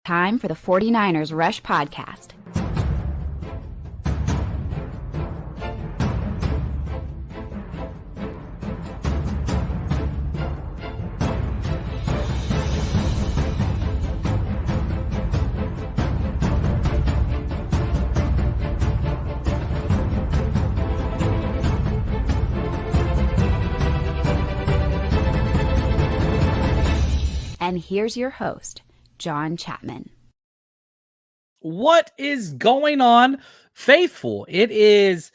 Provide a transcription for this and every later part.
Time for the 49ers Rush Podcast. And here's your host, John Chapman. What is going on, faithful? It is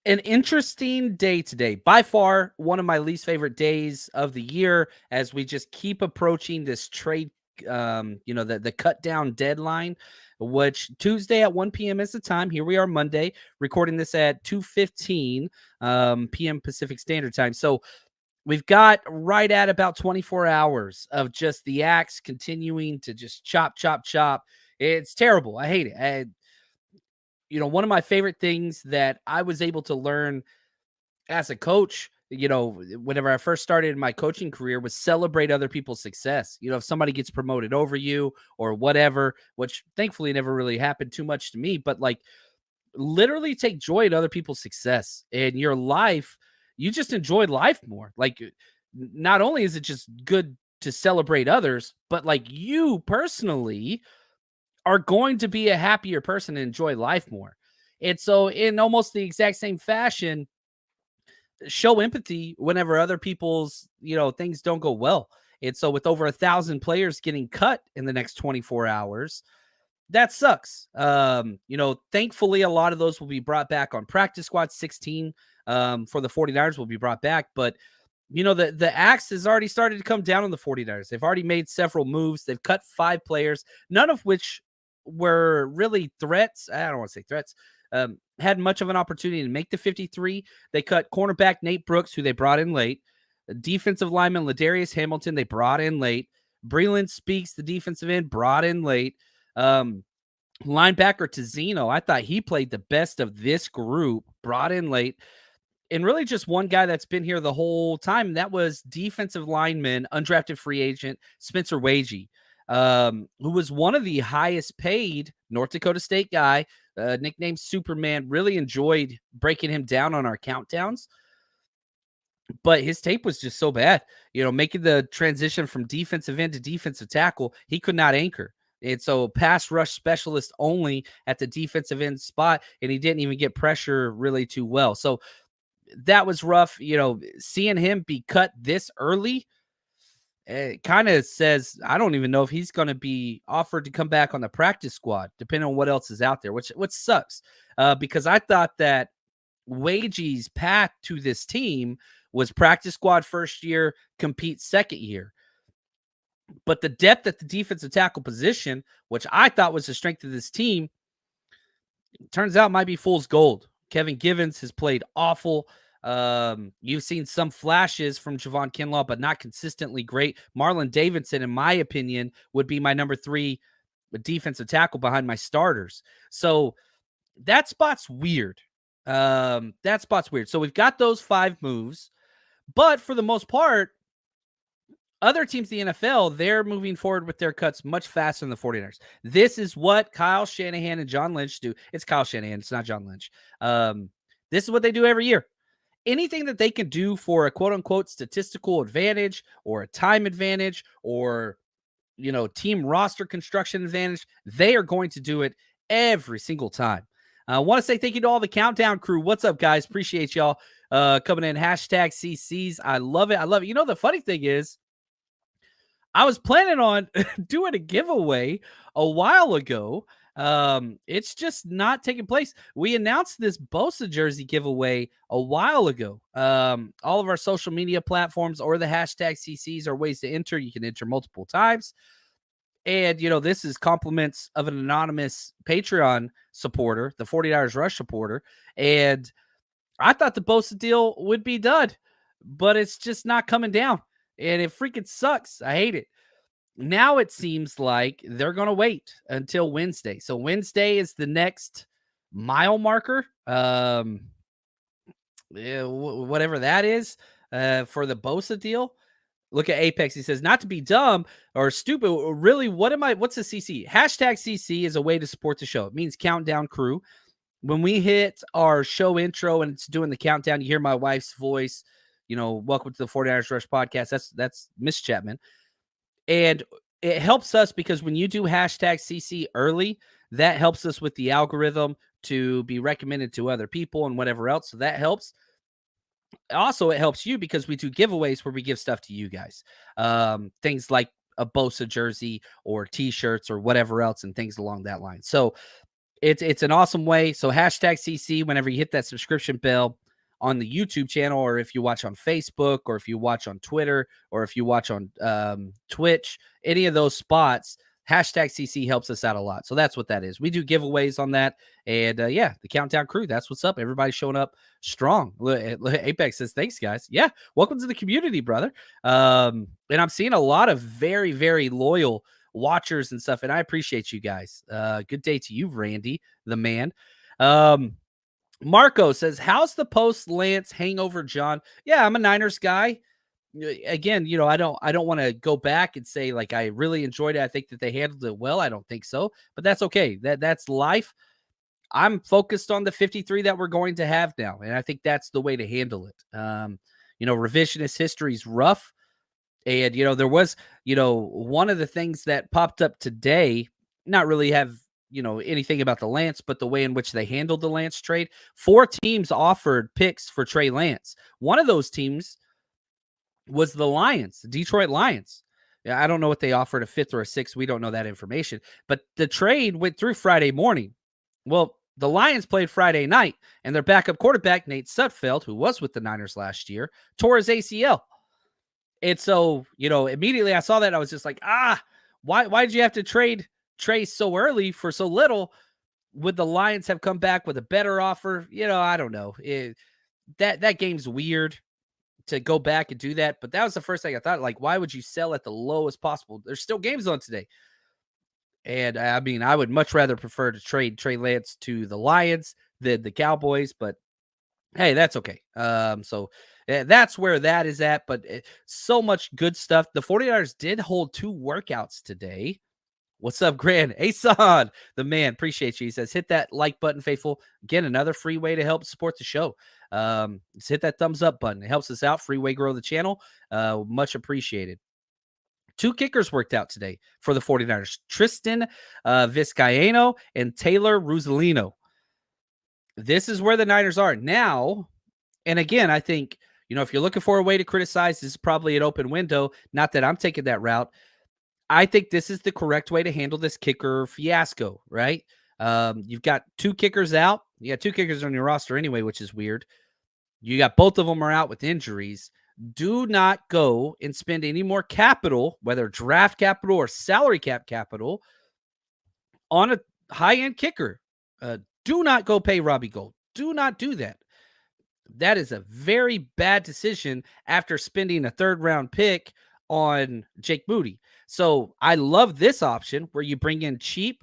an interesting day today. By far, one of my least favorite days of the year as we just keep approaching this trade, the cut down deadline, which Tuesday at 1 p.m. is the time. Here we are Monday, recording this at 2:15 p.m. Pacific Standard Time. So we've got right at about 24 hours of just the axe continuing to just chop, chop, chop. It's terrible. I hate it. One of my favorite things that I was able to learn as a coach, whenever I first started in my coaching career, was celebrate other people's success. If somebody gets promoted over you or whatever, which thankfully never really happened too much to me, but like literally take joy in other people's success in your life. You just enjoy life more. Like, not only is it just good to celebrate others, but like you personally are going to be a happier person and enjoy life more. And so in almost the exact same fashion, show empathy whenever other people's, things don't go well. And so with over 1,000 players getting cut in the next 24 hours, that sucks. Thankfully, a lot of those will be brought back on practice squad. 16 for the 49ers will be brought back. But, the axe has already started to come down on the 49ers. They've already made several moves. They've cut 5 players, none of which were really threats. I don't want to say threats. Had much of an opportunity to make the 53. They cut cornerback Nate Brooks, who they brought in late. Defensive lineman Ladarius Hamilton, they brought in late. Breland Speaks, the defensive end, brought in late. Linebacker Tizino, I thought he played the best of this group, brought in late. And really just one guy that's been here the whole time, and that was defensive lineman, undrafted free agent, Spencer Wagee, who was one of the highest paid North Dakota State guy, nicknamed Superman. Really enjoyed breaking him down on our countdowns. But his tape was just so bad. Making the transition from defensive end to defensive tackle, he could not anchor. And so pass rush specialist only at the defensive end spot, and he didn't even get pressure really too well. So that was rough. Seeing him be cut this early, it kind of says, I don't even know if he's going to be offered to come back on the practice squad, depending on what else is out there, which sucks. Because I thought that Wagee's path to this team was practice squad first year, compete second year. But the depth at the defensive tackle position, which I thought was the strength of this team, turns out might be fool's gold. Kevin Givens has played awful. You've seen some flashes from Javon Kinlaw, but not consistently great. Marlon Davidson, in my opinion, would be my number 3 defensive tackle behind my starters. So that spot's weird. So we've got those 5 moves, but for the most part, other teams in the NFL, they're moving forward with their cuts much faster than the 49ers. This is what Kyle Shanahan and John Lynch do. It's Kyle Shanahan. It's not John Lynch. This is what they do every year. Anything that they can do for a quote-unquote statistical advantage or a time advantage or, team roster construction advantage, they are going to do it every single time. I want to say thank you to all the Countdown crew. What's up, guys? Appreciate y'all coming in. #CCs. I love it. The funny thing is, I was planning on doing a giveaway a while ago. It's just not taking place. We announced this Bosa jersey giveaway a while ago. All of our social media platforms or the #CCs are ways to enter. You can enter multiple times. And, this is compliments of an anonymous Patreon supporter, the 49ers Rush supporter. And I thought the Bosa deal would be done, but it's just not coming down. And it freaking sucks. I hate it. Now it seems like they're going to wait until Wednesday. So Wednesday is the next mile marker. Whatever that is, for the Bosa deal. Look at Apex. He says, not to be dumb or stupid. Really, what's a CC? Hashtag CC is a way to support the show. It means Countdown Crew. When we hit our show intro and it's doing the countdown, you hear my wife's voice, welcome to the 49ers Rush podcast. That's Miss Chapman. And it helps us because when you do hashtag CC early, that helps us with the algorithm to be recommended to other people and whatever else. So that helps. Also, it helps you because we do giveaways where we give stuff to you guys. Things like a Bosa jersey or t-shirts or whatever else and things along that line. So it's an awesome way. So hashtag CC whenever you hit that subscription bell on the YouTube channel, or if you watch on Facebook, or if you watch on Twitter, or if you watch on Twitch, any of those spots, hashtag CC helps us out a lot. So that's what that is. We do giveaways on that. And the Countdown Crew, that's what's up. Everybody's showing up strong. Apex says, thanks, guys. Yeah, welcome to the community, brother. And I'm seeing a lot of very, very loyal watchers and stuff, and I appreciate you guys. Good day to you, Randy, the man. Marco says, how's the post Lance hangover, John? Yeah, I'm a Niners guy. Again, I don't want to go back and say like I really enjoyed it. I think that they handled it well. I don't think so, but that's okay. That's life. I'm focused on the 53 that we're going to have now, and I think that's the way to handle it. Revisionist history is rough. And, there was, one of the things that popped up today, not really have, anything about the Lance, but the way in which they handled the Lance trade. 4 teams offered picks for Trey Lance. One of those teams was the Lions, the Detroit Lions. Yeah, I don't know what they offered, a 5th or a 6th. We don't know that information. But the trade went through Friday morning. Well, the Lions played Friday night, and their backup quarterback, Nate Sudfeld, who was with the Niners last year, tore his ACL. And so, immediately I saw that. I was just like, why did you have to trade Trey so early for so little? Would the Lions have come back with a better offer? I don't know. That game's weird to go back and do that. But that was the first thing I thought. Like, why would you sell at the lowest possible? There's still games on today. And I mean, I would much rather prefer to trade Trey Lance to the Lions than the Cowboys. But hey, that's okay. So that's where that is at. But so much good stuff. The 49ers did hold 2 workouts today. What's up, Grant? Asan, the man. Appreciate you. He says, hit that like button, faithful. Again, another free way to help support the show. Just hit that thumbs up button. It helps us out. Free way grow the channel. Much appreciated. 2 kickers worked out today for the 49ers. Tristan Vizcaino and Taylor Ruzzolino. This is where the Niners are now. And again, I think, if you're looking for a way to criticize, this is probably an open window. Not that I'm taking that route. I think this is the correct way to handle this kicker fiasco, right? You've got 2 kickers out. You got 2 kickers on your roster anyway, which is weird. You got both of them are out with injuries. Do not go and spend any more capital, whether draft capital or salary cap capital, on a high-end kicker. Do not go pay Robbie Gould. Do not do that. That is a very bad decision after spending a 3rd-round pick on Jake Moody. So I love this option where you bring in cheap,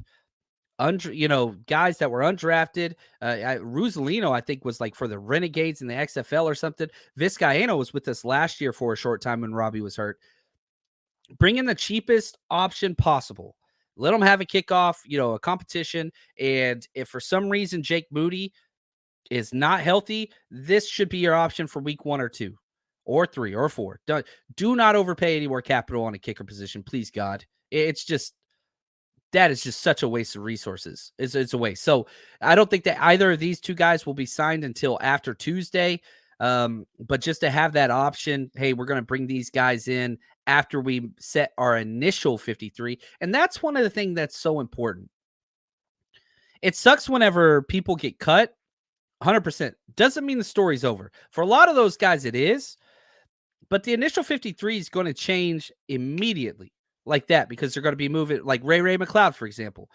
guys that were undrafted. Ruzzolino, I think, was like for the Renegades in the XFL or something. Vizcaino was with us last year for a short time when Robbie was hurt. Bring in the cheapest option possible. Let them have a kickoff, a competition. And if for some reason Jake Moody is not healthy, this should be your option for week 1 or 2 or 3 or 4. Do not overpay any more capital on a kicker position, please, God. It's just, that is just such a waste of resources. It's a waste. So I don't think that either of these 2 guys will be signed until after Tuesday. But just to have that option, hey, we're going to bring these guys in after we set our initial 53. And that's one of the things that's so important. It sucks whenever people get cut. 100%. Doesn't mean the story's over. For a lot of those guys, it is. But the initial 53 is going to change immediately like that because they're going to be moving, like Ray McLeod, for example.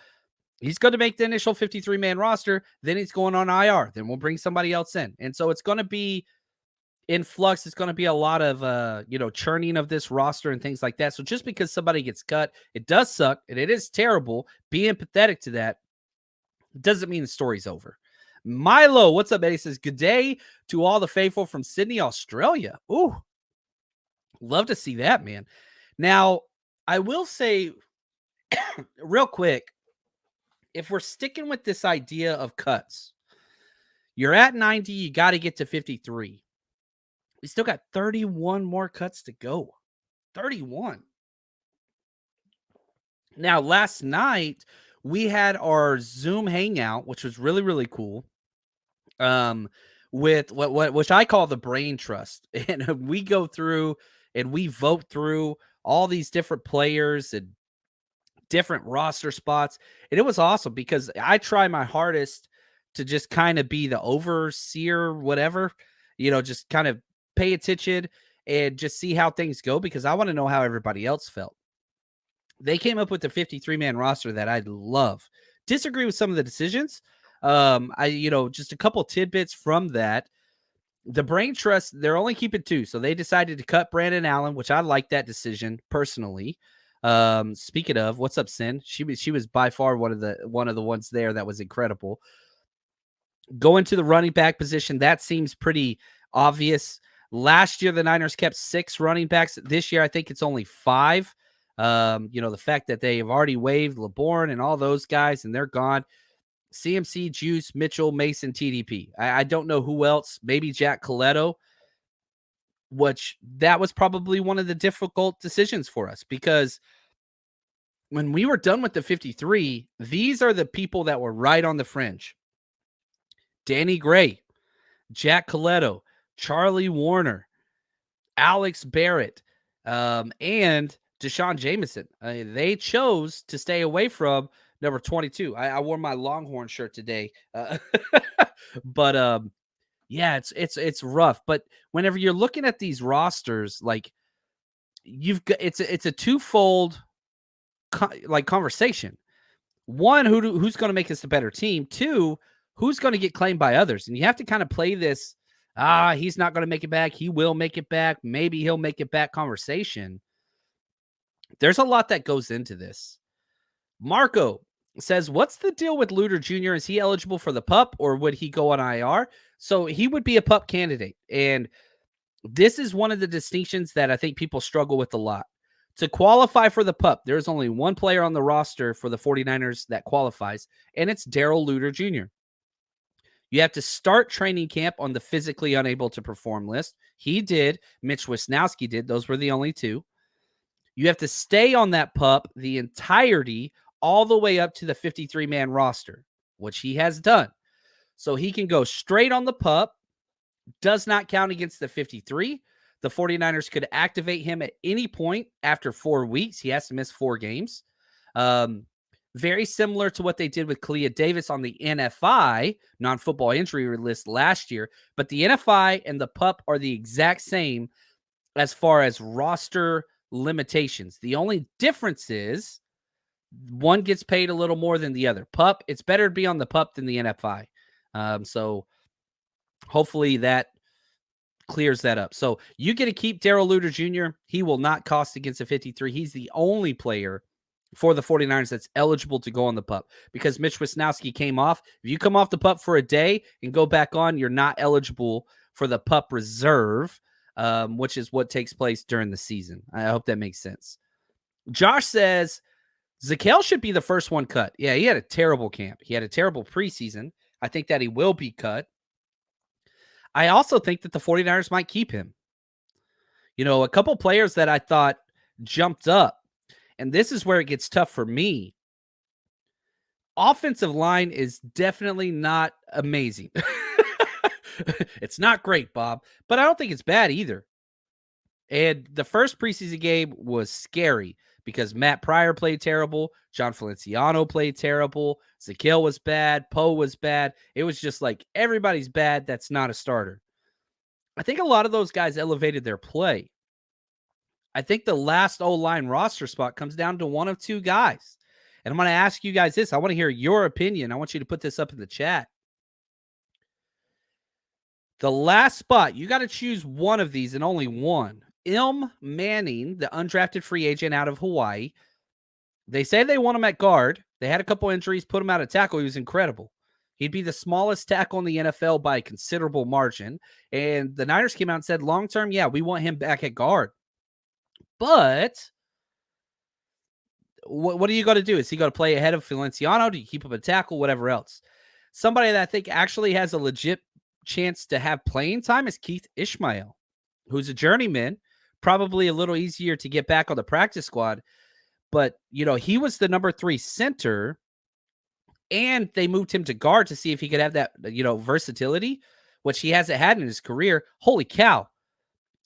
He's going to make the initial 53-man roster. Then he's going on IR. Then we'll bring somebody else in. And so it's going to be in flux. It's going to be a lot of, churning of this roster and things like that. So just because somebody gets cut, it does suck. And it is terrible. Be empathetic to that. Doesn't mean the story's over. Milo, what's up, Eddie? Says, good day to all the faithful from Sydney, Australia. Ooh, Love to see that, man. Now, I will say real quick, if we're sticking with this idea of cuts, you're at 90, you got to get to 53. We still got 31 more cuts to go. 31. Now, last night we had our Zoom hangout, which was really, really cool. With which I call the brain trust. And we go through and we vote through all these different players and different roster spots. And it was awesome because I try my hardest to just kind of be the overseer, whatever, just kind of pay attention and just see how things go because I want to know how everybody else felt. They came up with the 53-man roster that I love. Disagree with some of the decisions. Just a couple tidbits from that. The brain trust, they're only keeping 2. So they decided to cut Brandon Allen, which I like that decision personally. Speaking of, what's up, Sin? She was by far one of the ones there that was incredible. Going to the running back position, that seems pretty obvious. Last year, the Niners kept 6 running backs. This year, I think it's only 5. The fact that they have already waived LeBourne and all those guys, and they're gone. CMC, Juice, Mitchell, Mason, TDP. I don't know who else. Maybe Jack Coletto, which that was probably one of the difficult decisions for us because when we were done with the 53, these are the people that were right on the fringe. Danny Gray, Jack Coletto, Charlie Warner, Alex Barrett, and Deshaun Jameson. They chose to stay away from number 22. I wore my Longhorn shirt today. But yeah, it's rough. But whenever you're looking at these rosters, like you've got, it's a twofold conversation. One, who's going to make this a better team? 2, who's going to get claimed by others? And you have to kind of play this, he's not going to make it back. He will make it back. Maybe he'll make it back conversation. There's a lot that goes into this. Marco says, what's the deal with Luter Jr.? Is he eligible for the PUP or would he go on IR? So he would be a PUP candidate. And this is one of the distinctions that I think people struggle with a lot. To qualify for the PUP, there's only one player on the roster for the 49ers that qualifies, and it's Darrell Luter Jr. You have to start training camp on the physically unable to perform list. He did. Mitch Wisnowski did. Those were the only 2. You have to stay on that PUP the entirety all the way up to the 53-man roster, which he has done. So he can go straight on the PUP, does not count against the 53. The 49ers could activate him at any point after 4 weeks. He has to miss 4 games. Very similar to what they did with Kalia Davis on the NFI, non-football injury list last year. But the NFI and the PUP are the exact same as far as roster limitations. The only difference is one gets paid a little more than the other. PUP, it's better to be on the PUP than the NFI. So hopefully that clears that up. So you get to keep Darrell Luter Jr. He will not cost against a 53. He's the only player for the 49ers that's eligible to go on the PUP because Mitch Wisnowski came off. If you come off the PUP for a day and go back on, you're not eligible for the PUP reserve, which is what takes place during the season. I hope that makes sense. Josh says, Zakelj should be the first one cut. Yeah, he had a terrible camp. He had a terrible preseason. I think that he will be cut. I also think that the 49ers might keep him. A couple players that I thought jumped up, and this is where it gets tough for me. Offensive line is definitely not amazing. It's not great, Bob, but I don't think it's bad either. And the first preseason game was scary because Matt Pryor played terrible. John Feliciano played terrible. Zakelj was bad. Poe was bad. It was just like everybody's bad that's not a starter. I think a lot of those guys elevated their play. I think the last O-line roster spot comes down to one of 2 guys. And I'm going to ask you guys this. I want to hear your opinion. I want you to put this up in the chat. The last spot, you got to choose one of these and only one. Ilm Manning, the undrafted free agent out of Hawaii. They say they want him at guard. They had a couple injuries, put him out at tackle. He was incredible. He'd be the smallest tackle in the NFL by a considerable margin. And the Niners came out and said, long-term, yeah, we want him back at guard. But what are you going to do? Is he going to play ahead of Feliciano? Do you keep him a tackle? Whatever else. Somebody that I think actually has a legit chance to have playing time is Keith Ishmael, who's a journeyman, probably a little easier to get back on the practice squad. But, he was the number 3 center, and they moved him to guard to see if he could have that, versatility, which he hasn't had in his career. Holy cow.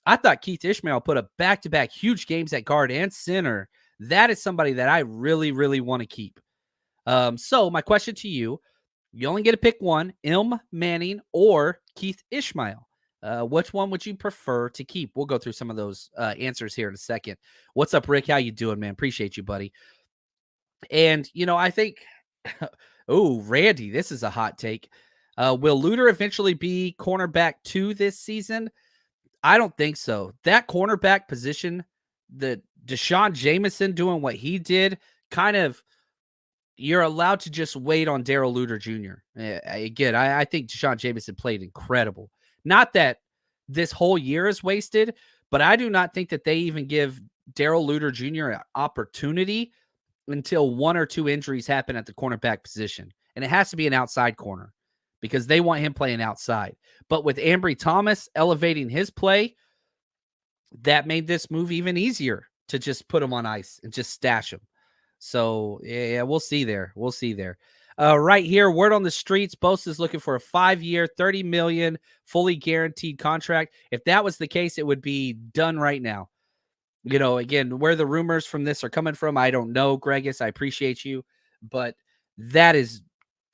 I thought Keith Ishmael put up back-to-back huge games at guard and center. That is somebody that I really, really want to keep. So my question to you, you only get to pick one, Ilm Manning or Keith Ishmael. Which one would you prefer to keep? We'll go through some of those answers here in a second. What's up, Rick? How you doing, man? Appreciate you, buddy. And, I think, oh, Randy, this is a hot take. Will Luter eventually be cornerback 2 this season? I don't think so. That cornerback position, the Deshaun Jameson doing what he did, kind of, you're allowed to just wait on Darrell Luter Jr. Again, I think Deshaun Jameson played incredible. Not that this whole year is wasted, but I do not think that they even give Darrell Luter Jr. an opportunity until 1 or 2 injuries happen at the cornerback position. And it has to be an outside corner because they want him playing outside. But with Ambry Thomas elevating his play, that made this move even easier to just put him on ice and just stash him. So, yeah, we'll see there. We'll see there. Right here, word on the streets, Bosa is looking for a 5-year, $30 million, fully guaranteed contract. If that was the case, it would be done right now. Again, where the rumors from this are coming from, I don't know, Gregus. I appreciate you, but that is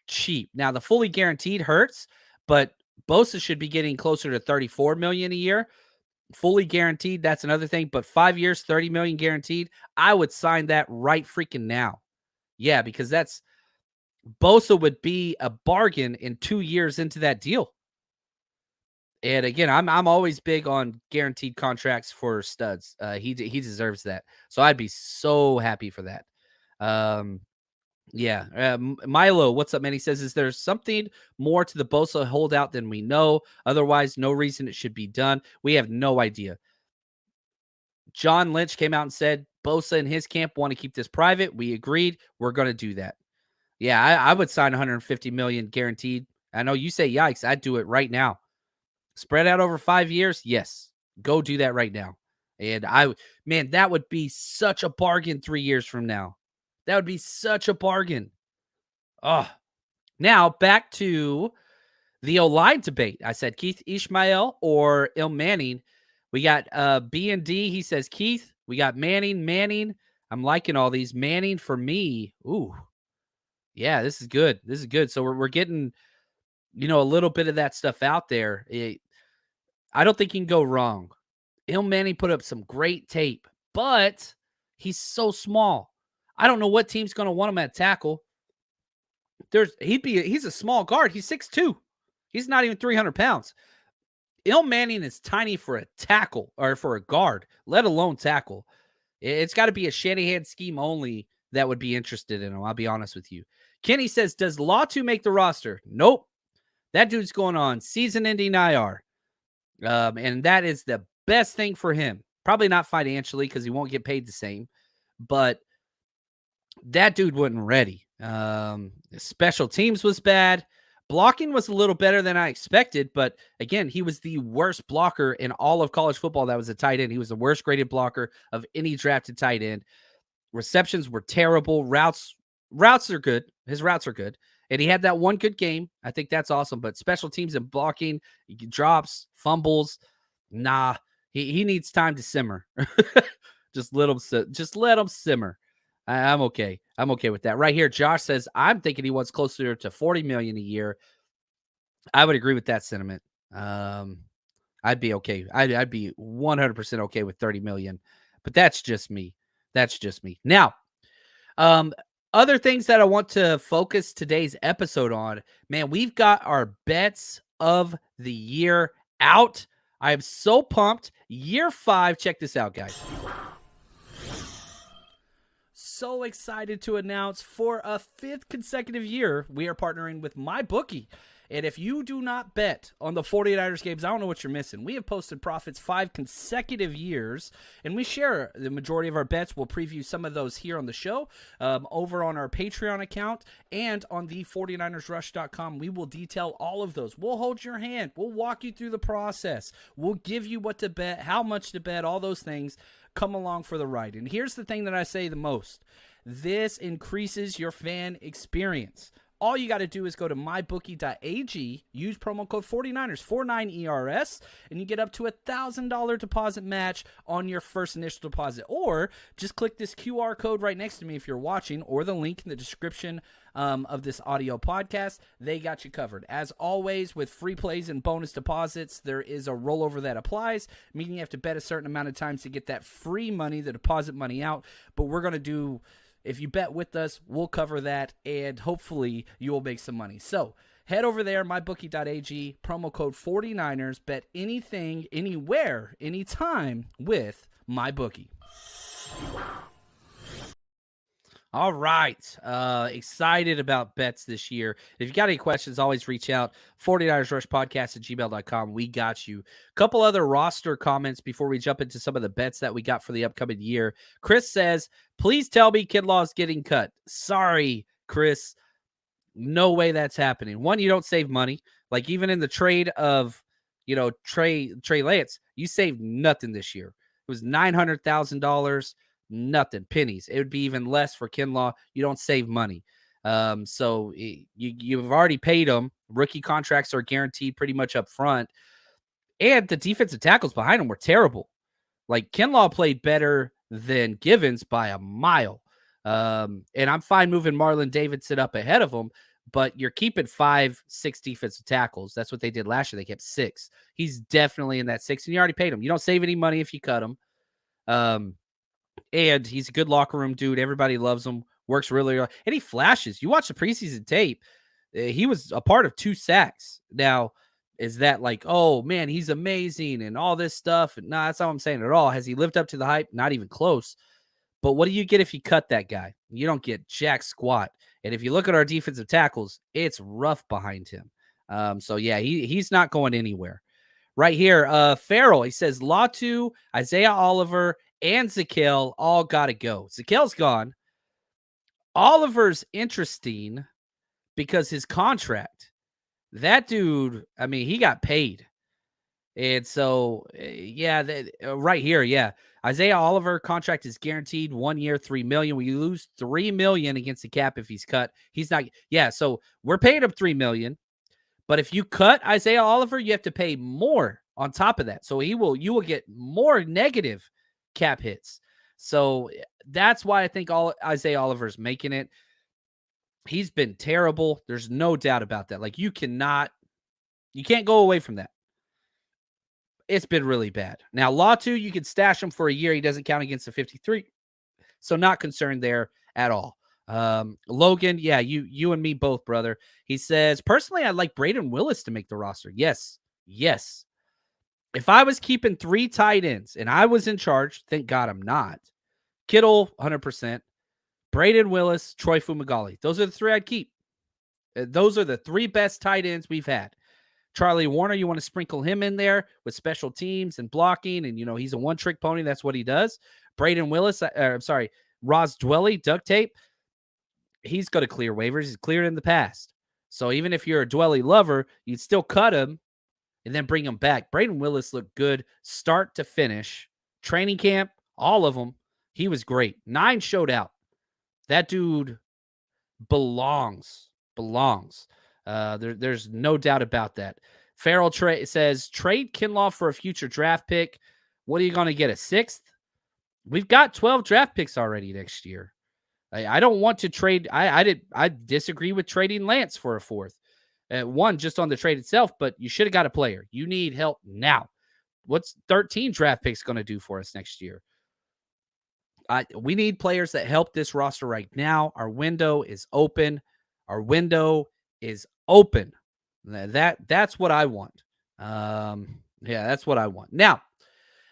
cheap. Now, the fully guaranteed hurts, but Bosa should be getting closer to $34 million a year. Fully guaranteed, that's another thing, but 5 years, $30 million guaranteed, I would sign that right freaking now. Yeah, because Bosa would be a bargain in 2 years into that deal. And again, I'm always big on guaranteed contracts for studs. He deserves that. So I'd be so happy for that. Yeah. Milo, what's up, man? He says, is there something more to the Bosa holdout than we know? Otherwise, no reason it should be done. We have no idea. John Lynch came out and said Bosa and his camp want to keep this private. We agreed. We're going to do that. Yeah, I would sign $150 million guaranteed. I know you say yikes. I'd do it right now. Spread out over 5 years? Yes. Go do that right now. And that would be such a bargain 3 years from now. That would be such a bargain. Oh, now back to the O-line debate. I said Keith Ishmael or Ilm Manning. We got B&D. He says Keith. We got Manning. I'm liking all these. Manning for me. Ooh. Yeah, this is good. This is good. So we're getting, a little bit of that stuff out there. I don't think you can go wrong. Ilm Manning put up some great tape, but he's so small. I don't know what team's going to want him at tackle. He's a small guard. He's 6'2". He's not even 300 pounds. Ilm Manning is tiny for a tackle or for a guard, let alone tackle. It's got to be a Shanahan scheme only that would be interested in him. I'll be honest with you. Kenny says, does Latu make the roster? Nope. That dude's going on season-ending IR. And that is the best thing for him. Probably not financially because he won't get paid the same. But that dude wasn't ready. Special teams was bad. Blocking was a little better than I expected. But again, he was the worst blocker in all of college football that was a tight end. He was the worst graded blocker of any drafted tight end. Receptions were terrible. Routes are good. His routes are good. And he had that one good game. I think that's awesome. But special teams and blocking, drops, fumbles, nah. He needs time to simmer. Just let him simmer. I'm okay. I'm okay with that. Right here, Josh says, I'm thinking he wants closer to $40 million a year. I would agree with that sentiment. I'd be okay. I'd be 100% okay with $30 million. But that's just me. Now, other things that I want to focus today's episode on, man, we've got our bets of the year out. I am so pumped. Year 5. Check this out, guys. So excited to announce for a 5th consecutive year, we are partnering with MyBookie. And if you do not bet on the 49ers games, I don't know what you're missing. We have posted profits 5 consecutive years, and we share the majority of our bets. We'll preview some of those here on the show, over on our Patreon account and on the 49ersrush.com. We will detail all of those. We'll hold your hand. We'll walk you through the process. We'll give you what to bet, how much to bet, all those things. Come along for the ride. And here's the thing that I say the most. This increases your fan experience. All you got to do is go to mybookie.ag, use promo code 49ers, 49ERS, and you get up to $1,000 deposit match on your first initial deposit. Or just click this QR code right next to me if you're watching, or the link in the description of this audio podcast. They got you covered. As always, with free plays and bonus deposits, there is a rollover that applies, meaning you have to bet a certain amount of times to get that free money, the deposit money out. But we're going to do... If you bet with us, we'll cover that, and hopefully you will make some money. So head over there, mybookie.ag, promo code 49ers. Bet anything, anywhere, anytime with MyBookie. All right. Excited about bets this year. If you got any questions, always reach out. 49ersrushpodcast@gmail.com. We got you. A couple other roster comments before we jump into some of the bets that we got for the upcoming year. Chris says, please tell me Kinlaw's getting cut. Sorry, Chris. No way that's happening. One, you don't save money. Like even in the trade of, Trey Lance, you saved nothing this year. It was $900,000. Nothing, pennies. It would be even less for Kinlaw. You don't save money. So you've already paid them. Rookie contracts are guaranteed pretty much up front. And the defensive tackles behind him were terrible. Like Kinlaw played better than Givens by a mile. And I'm fine moving Marlon Davidson up ahead of him, but you're keeping 5-6 defensive tackles. That's what they did last year. They kept 6. He's definitely in that 6, and you already paid him. You don't save any money if you cut him. And he's a good locker room dude. Everybody loves him. Works really well. And he flashes. You watch the preseason tape. He was a part of 2 sacks. Now, is that like, oh, man, he's amazing and all this stuff? No, that's not what I'm saying at all. Has he lived up to the hype? Not even close. But what do you get if you cut that guy? You don't get jack squat. And if you look at our defensive tackles, it's rough behind him. So, yeah, he's not going anywhere. Right here, Farrell, he says, Latu, Isaiah Oliver, and Zakelj all got to go. Zakel's gone. Oliver's interesting because his contract, that dude, I mean, he got paid. And so, right here, yeah. Isaiah Oliver contract is guaranteed 1 year, $3 million. We lose $3 million against the cap if he's cut. He's not. Yeah, so we're paying him $3 million. But if you cut Isaiah Oliver, you have to pay more on top of that. So you will get more negative cap hits. So that's why I think Isaiah Oliver's making it. He's been terrible. There's no doubt about that. Like you can't go away from that. It's been really bad. Now, Latu, you can stash him for a year. He doesn't count against the 53. So not concerned there at all. Logan, yeah, you and me both, brother. He says, personally, I'd like Braden Willis to make the roster. Yes. If I was keeping 3 tight ends and I was in charge, thank God I'm not. Kittle, 100%. Braden Willis, Troy Fumagalli. Those are the 3 I'd keep. Those are the 3 best tight ends we've had. Charlie Warner, you want to sprinkle him in there with special teams and blocking, and he's a one-trick pony. That's what he does. Braden Willis, Ross Dwelly, duct tape. He's going to clear waivers. He's cleared in the past. So even if you're a Dwelly lover, you'd still cut him and then bring him back. Braden Willis looked good start to finish. Training camp, all of them. He was great. 9 showed out. That dude belongs. There's no doubt about that. Farrell says, trade Kinlaw for a future draft pick. What are you going to get, a 6th? We've got 12 draft picks already next year. I don't want to trade. I disagree with trading Lance for a 4th. One, just on the trade itself, but you should have got a player. You need help now. What's 13 draft picks going to do for us next year? We need players that help this roster right now. Our window is open. That's what I want. That's what I want. Now,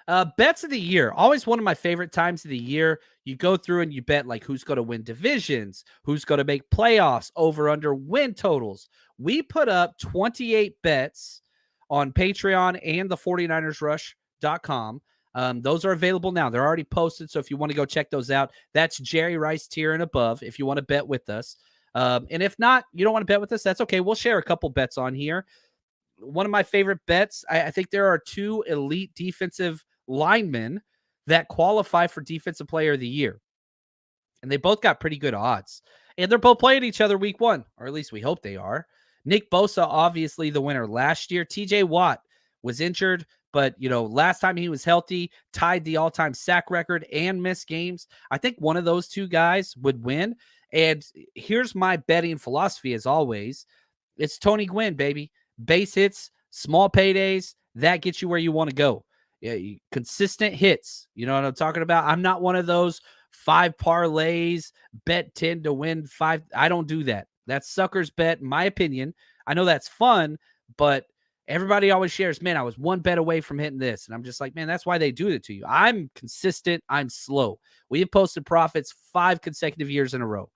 Bets of the year, always one of my favorite times of the year. You go through and you bet like who's going to win divisions, who's going to make playoffs, over under win totals. We put up 28 bets on Patreon and the 49ersrush.com. Those are available now. They're already posted. So if you want to go check those out, that's Jerry Rice tier and above if you want to bet with us. And if not, you don't want to bet with us, that's okay. We'll share a couple bets on here. One of my favorite bets, I think there are two elite defensive linemen that qualify for Defensive Player of the Year. And they both got pretty good odds. And they're both playing each other week one, or at least we hope they are. Nick Bosa, obviously the winner last year. TJ Watt was injured, but, last time he was healthy, tied the all-time sack record and missed games. I think one of those two guys would win. And here's my betting philosophy, as always. It's Tony Gwynn, baby. Base hits, small paydays, that gets you where you want to go. Yeah, consistent hits. You know what I'm talking about? I'm not one of those 5 parlays, bet 10 to win 5. I don't do that. That's sucker's bet, in my opinion. I know that's fun, but everybody always shares, man, I was one bet away from hitting this. And I'm just like, man, that's why they do it to you. I'm consistent. I'm slow. We have posted profits 5 consecutive years in a row.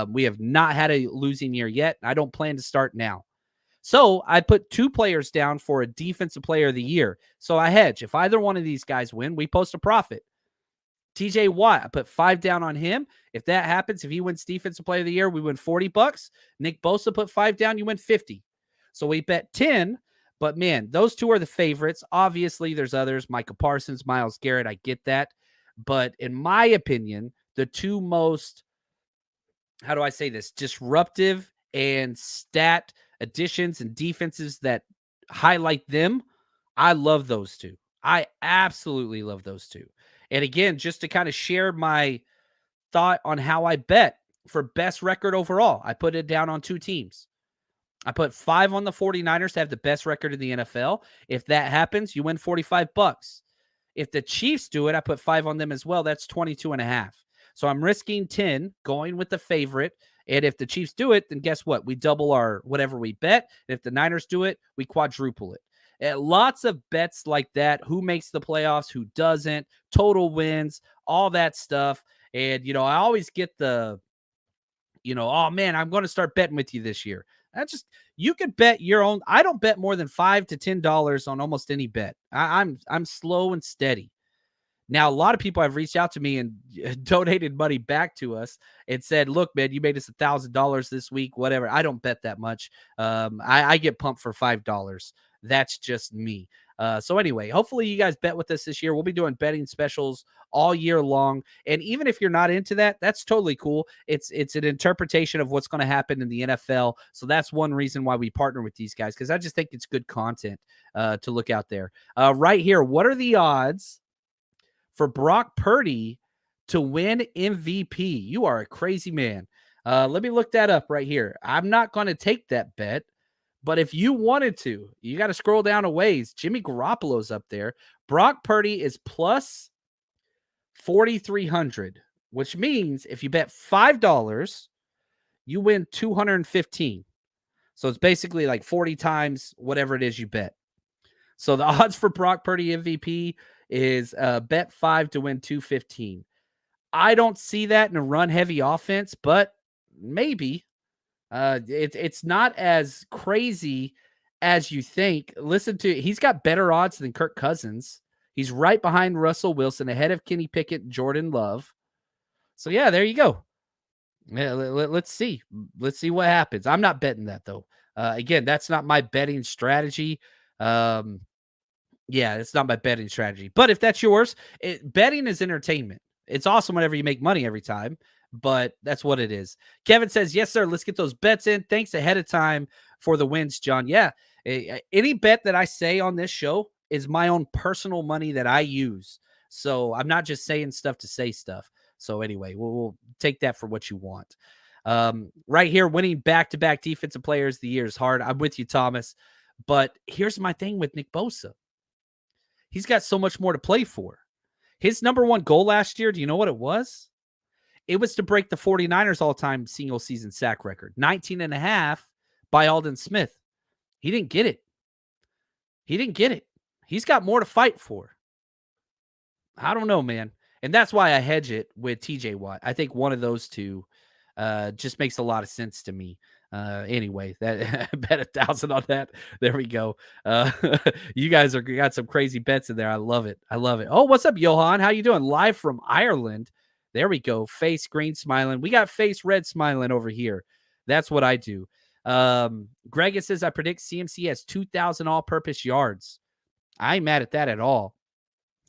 We have not had a losing year yet. I don't plan to start now. So I put 2 players down for a Defensive Player of the Year. So I hedge. If either one of these guys win, we post a profit. TJ Watt, I put 5 down on him. If that happens, if he wins Defensive Player of the Year, we win $40. Nick Bosa put 5 down, you win 50. So we bet 10. But man, those 2 are the favorites. Obviously, there's others. Micah Parsons, Myles Garrett. I get that. But in my opinion, the 2 most, how do I say this, disruptive and stat additions and defenses that highlight them, I love those 2. I absolutely love those 2. And again, just to kind of share my thought on how I bet for best record overall, I put it down on 2 teams. I put 5 on the 49ers to have the best record in the NFL. If that happens, you win $45. If the Chiefs do it, I put 5 on them as well. That's 22.5. So I'm risking 10 going with the favorite. And if the Chiefs do it, then guess what? We double our whatever we bet. And if the Niners do it, we quadruple it. And lots of bets like that. Who makes the playoffs? Who doesn't? Total wins, all that stuff. And, I always get the, oh man, I'm going to start betting with you this year. You could bet your own. I don't bet more than $5 to $10 on almost any bet. I'm slow and steady. Now, a lot of people have reached out to me and donated money back to us and said, look, man, you made us $1,000 this week, whatever. I don't bet that much. I get pumped for $5. That's just me. So anyway, hopefully you guys bet with us this year. We'll be doing betting specials all year long. And even if you're not into that, that's totally cool. It's an interpretation of what's going to happen in the NFL. So that's one reason why we partner with these guys, because I just think it's good content to look out there. Right here, what are the odds for Brock Purdy to win MVP? You are a crazy man. Let me look that up right here. I'm not going to take that bet, but if you wanted to, you got to scroll down a ways. Jimmy Garoppolo's up there. Brock Purdy is plus 4,300, which means if you bet $5, you win 215. So it's basically like 40 times whatever it is you bet. So the odds for Brock Purdy MVP is bet 5 to win 215. I don't see that in a run-heavy offense, but maybe. It's not as crazy as you think. He's got better odds than Kirk Cousins. He's right behind Russell Wilson, ahead of Kenny Pickett and Jordan Love. So, yeah, there you go. Yeah, let's see. Let's see what happens. I'm not betting that, though. Again, that's not my betting strategy. Yeah, it's not my betting strategy. But if that's yours, betting is entertainment. It's awesome whenever you make money every time, but that's what it is. Kevin says, yes, sir. Let's get those bets in. Thanks ahead of time for the wins, John. Yeah, any bet that I say on this show is my own personal money that I use. So I'm not just saying stuff to say stuff. So anyway, we'll take that for what you want. Right here, winning back-to-back defensive players of the year is hard. I'm with you, Thomas. But here's my thing with Nick Bosa. He's got so much more to play for. His number one goal last year, do you know what it was? It was to break the 49ers all-time single-season sack record, 19.5 by Aldon Smith. He didn't get it. He's got more to fight for. I don't know, man. And that's why I hedge it with TJ Watt. I think one of those two just makes a lot of sense to me. Anyway, that bet 1,000 on that. There we go. You guys are got some crazy bets in there. I love it. I love it. Oh, what's up, Johan? How you doing? Live from Ireland. There we go. Face green smiling. We got face red smiling over here. That's what I do. Greg, it says I predict CMC has 2,000 all-purpose yards. I ain't mad at that at all.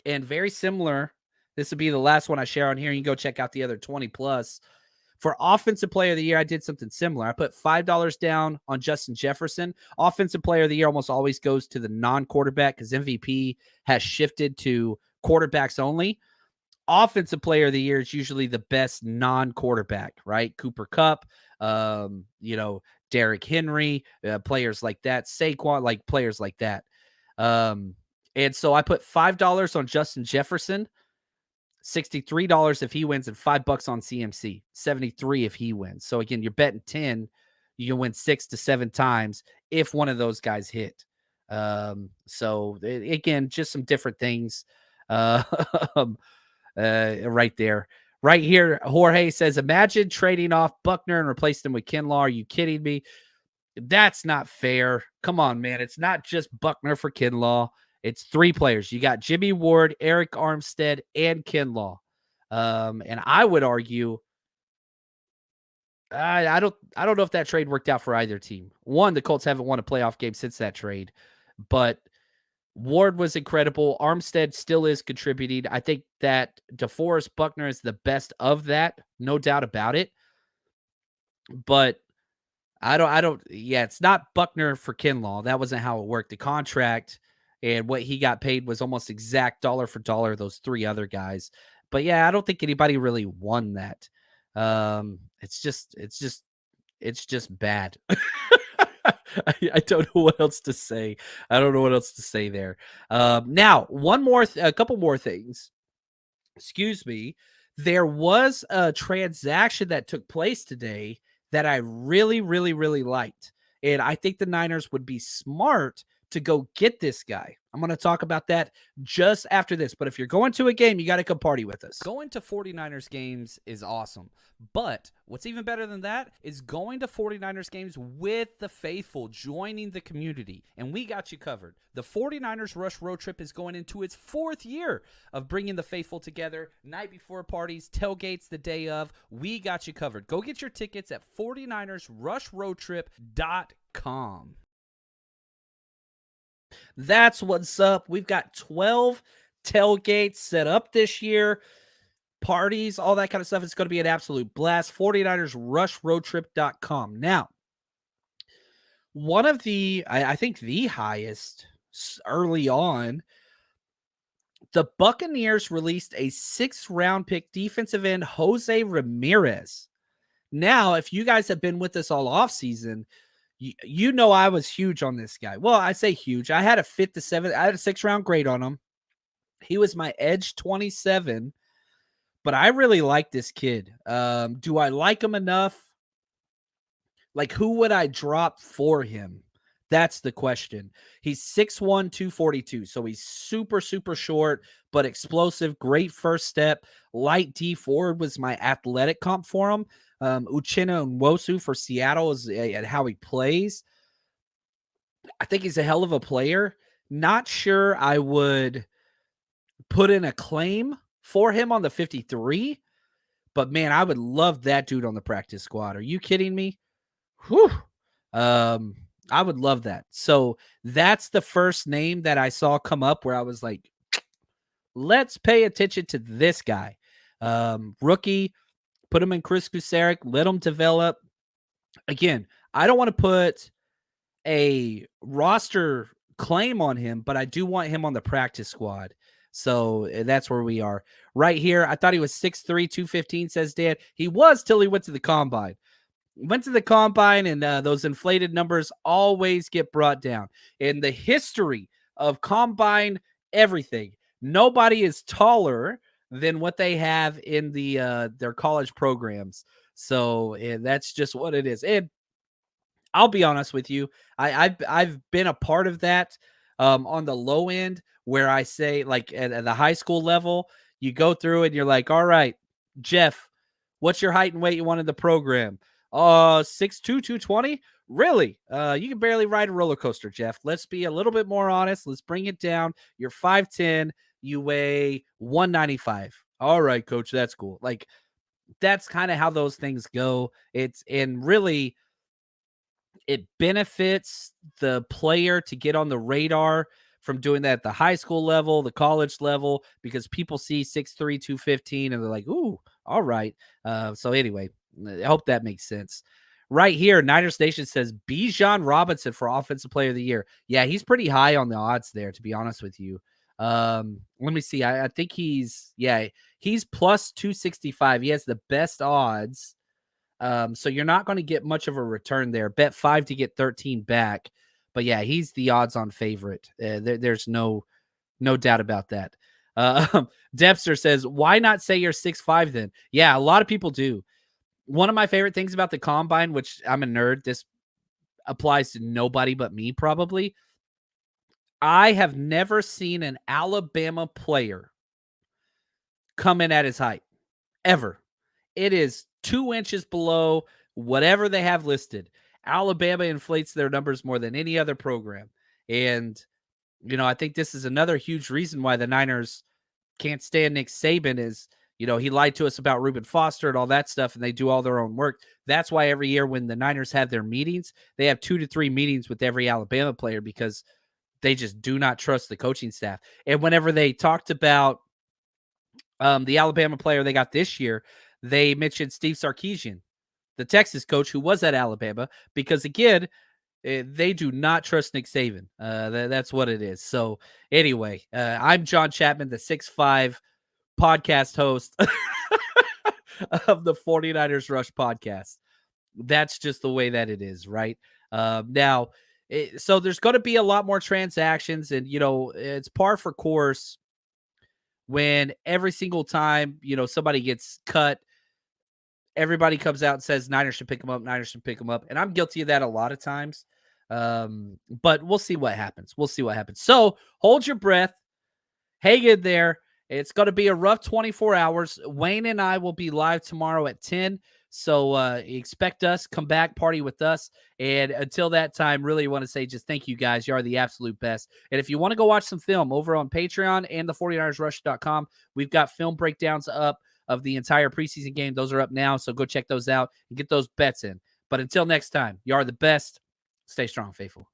And very similar. This would be the last one I share on here. You can go check out the other 20 plus. For Offensive Player of the Year, I did something similar. I put $5 down on Justin Jefferson. Offensive Player of the Year almost always goes to the non-quarterback because MVP has shifted to quarterbacks only. Offensive Player of the Year is usually the best non-quarterback, right? Cooper Kupp, Derrick Henry, players like that. Saquon, like players like that. And so I put $5 on Justin Jefferson, $63 if he wins, and $5 on CMC, $73 if he wins. So again, you're betting 10, you can win 6 to 7 times if one of those guys hit. So again, just some different things right there. Right here, Jorge says, imagine trading off Buckner and replacing him with Kinlaw. Are you kidding me? That's not fair. Come on, man. It's not just Buckner for Kinlaw. It's 3 players. You got Jimmy Ward, Eric Armstead, and Kinlaw. And I would argue, I don't know if that trade worked out for either team. One, the Colts haven't won a playoff game since that trade, but Ward was incredible. Armstead still is contributing. I think that DeForest Buckner is the best of that, no doubt about it. But it's not Buckner for Kinlaw. That wasn't how it worked. The contract and what he got paid was almost exact dollar for dollar, those 3 other guys. But yeah, I don't think anybody really won that. It's just bad. I don't know what else to say. I don't know what else to say there. Now, a couple more things. Excuse me. There was a transaction that took place today that I really, really, really liked. And I think the Niners would be smart to go get this guy. I'm going to talk about that just after this. But if you're going to a game, you got to come party with us. Going to 49ers games is awesome. But what's even better than that is going to 49ers games with the faithful, joining the community. And we got you covered. The 49ers Rush Road Trip is going into its 4th year of bringing the faithful together. Night before parties, tailgates the day of. We got you covered. Go get your tickets at 49ersrushroadtrip.com. That's what's up. We've got 12 tailgates set up this year. Parties, all that kind of stuff. It's going to be an absolute blast. 49ersrushroadtrip.com. Now, one of I think the highest early on, the Buccaneers released a 6th-round pick defensive end, Jose Ramirez. Now, if you guys have been with us all offseason, you know I was huge on this guy. Well, I say huge. I had a 5th to 7th. I had a 6th-round grade on him. He was my edge 27, but I really like this kid. Do I like him enough? Like, who would I drop for him? That's the question. He's 6'1", 242, so he's super, super short, but explosive, great first step. Light D forward was my athletic comp for him. Uchenna Nwosu for Seattle is at how he plays. I think he's a hell of a player. Not sure I would put in a claim for him on the 53, but man, I would love that dude on the practice squad. Are you kidding me? Whew. I would love that. So that's the first name that I saw come up where I was like, let's pay attention to this guy. Rookie, put him in Chris Kusarek, let him develop. Again, I don't want to put a roster claim on him, but I do want him on the practice squad. So that's where we are right here. I thought he was 6'3", 215, says Dan. He was till he went to the combine. Went to the combine, and those inflated numbers always get brought down. In the history of combine everything, nobody is taller than what they have in their college programs. So that's just what it is. And I'll be honest with you, I've been a part of that. On the low end, where I say like at the high school level, you go through and you're like, all right, Jeff, what's your height and weight you want in the program? 6'2", 220. Really? You can barely ride a roller coaster, Jeff. Let's be a little bit more honest. Let's bring it down. You're 5'10", you weigh 195. All right, coach, that's cool. Like, that's kind of how those things go. And really, it benefits the player to get on the radar from doing that at the high school level, the college level, because people see 6'3", 215, and they're like, ooh, all right. So anyway, I hope that makes sense. Right here, Niners Nation says Bijan Robinson for Offensive Player of the Year. Yeah, he's pretty high on the odds there, to be honest with you. Let me see. I think he's plus 265. He has the best odds. So you're not going to get much of a return there. Bet 5 to get 13 back. But yeah, he's the odds-on favorite. There's no doubt about that. Debster says, why not say you're 6'5" then? Yeah, a lot of people do. One of my favorite things about the combine, which I'm a nerd, this applies to nobody but me probably. I have never seen an Alabama player come in at his height, ever. It is 2 inches below whatever they have listed. Alabama inflates their numbers more than any other program. And, I think this is another huge reason why the Niners can't stand Nick Saban is, he lied to us about Reuben Foster and all that stuff, and they do all their own work. That's why every year when the Niners have their meetings, they have 2 to 3 meetings with every Alabama player because they just do not trust the coaching staff. And whenever they talked about the Alabama player they got this year, they mentioned Steve Sarkisian, the Texas coach who was at Alabama, because again, they do not trust Nick Saban. That's what it is. So anyway, I'm John Chapman, the 6'5" podcast host of the 49ers Rush podcast. That's just the way that it is, right? Now, so there's going to be a lot more transactions, and, it's par for course when every single time, somebody gets cut, everybody comes out and says Niners should pick them up. Niners should pick them up. And I'm guilty of that a lot of times. But we'll see what happens. So hold your breath. Hang in there. It's going to be a rough 24 hours. Wayne and I will be live tomorrow at 10. So expect us, come back, party with us. And until that time, really want to say just thank you guys. You are the absolute best. And if you want to go watch some film over on Patreon and the 49ersrush.com, we've got film breakdowns up of the entire preseason game. Those are up now. So go check those out and get those bets in. But until next time, you are the best. Stay strong, faithful.